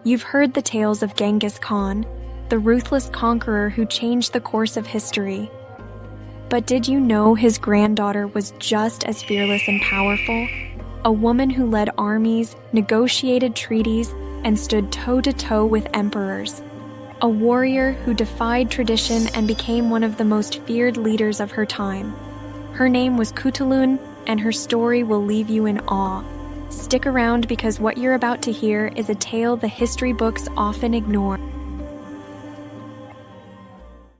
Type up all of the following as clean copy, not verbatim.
You've heard the tales of Genghis Khan, the ruthless conqueror who changed the course of history. But did you know his granddaughter was just as fearless and powerful? A woman who led armies, negotiated treaties, and stood toe-to-toe with emperors. A warrior who defied tradition and became one of the most feared leaders of her time. Her name was Khutulun, and her story will leave you in awe. Stick around because what you're about to hear is a tale the history books often ignore.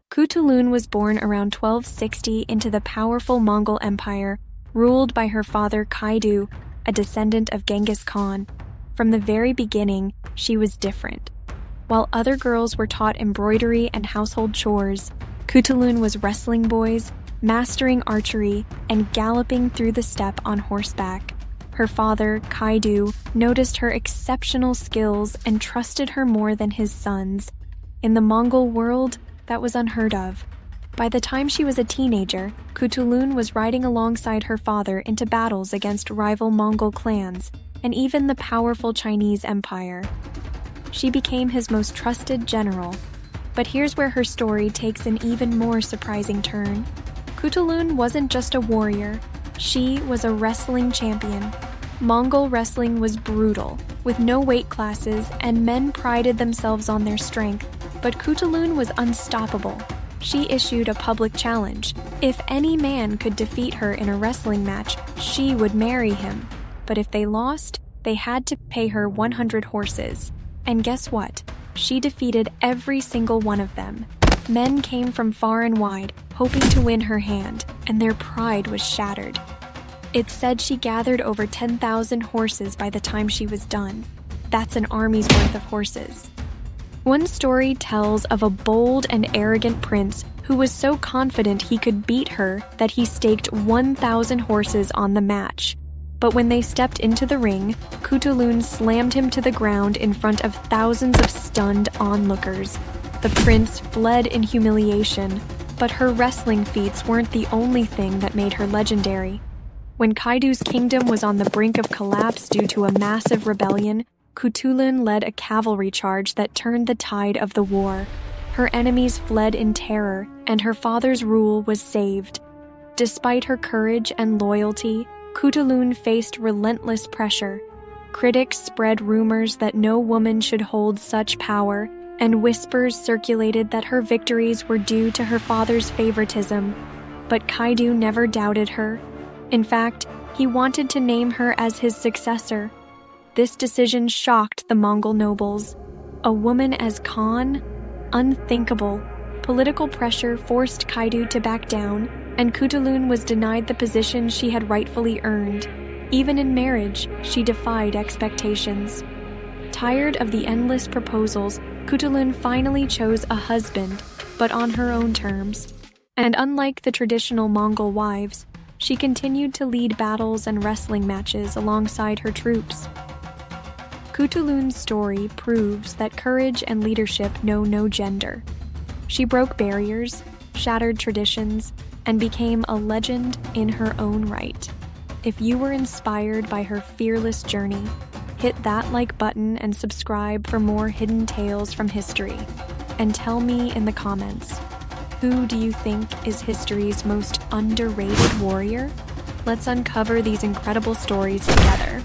Khutulun was born around 1260 into the powerful Mongol Empire, ruled by her father Kaidu, a descendant of Genghis Khan. From the very beginning, she was different. While other girls were taught embroidery and household chores, Khutulun was wrestling boys, mastering archery, and galloping through the steppe on horseback. Her father, Kaidu, noticed her exceptional skills and trusted her more than his sons. In the Mongol world, that was unheard of. By the time she was a teenager, Khutulun was riding alongside her father into battles against rival Mongol clans and even the powerful Chinese Empire. She became his most trusted general. But here's where her story takes an even more surprising turn. Khutulun wasn't just a warrior. She was a wrestling champion. Mongol wrestling was brutal, with no weight classes, and men prided themselves on their strength. But Khutulun was unstoppable. She issued a public challenge. If any man could defeat her in a wrestling match, she would marry him. But if they lost, they had to pay her 100 horses. And guess what? She defeated every single one of them. Men came from far and wide, hoping to win her hand, and their pride was shattered. It's said she gathered over 10,000 horses by the time she was done. That's an army's worth of horses. One story tells of a bold and arrogant prince who was so confident he could beat her that he staked 1,000 horses on the match. But when they stepped into the ring, Khutulun slammed him to the ground in front of thousands of stunned onlookers. The prince fled in humiliation, but her wrestling feats weren't the only thing that made her legendary. When Kaidu's kingdom was on the brink of collapse due to a massive rebellion, Khutulun led a cavalry charge that turned the tide of the war. Her enemies fled in terror, and her father's rule was saved. Despite her courage and loyalty, Khutulun faced relentless pressure. Critics spread rumors that no woman should hold such power, and whispers circulated that her victories were due to her father's favoritism. But Kaidu never doubted her. In fact, he wanted to name her as his successor. This decision shocked the Mongol nobles. A woman as Khan? Unthinkable. Political pressure forced Kaidu to back down, and Khutulun was denied the position she had rightfully earned. Even in marriage, she defied expectations. Tired of the endless proposals, Khutulun finally chose a husband, but on her own terms. And unlike the traditional Mongol wives, she continued to lead battles and wrestling matches alongside her troops. Khutulun's story proves that courage and leadership know no gender. She broke barriers, shattered traditions, and became a legend in her own right. If you were inspired by her fearless journey, hit that like button and subscribe for more hidden tales from history. And tell me in the comments, who do you think is history's most underrated warrior? Let's uncover these incredible stories together.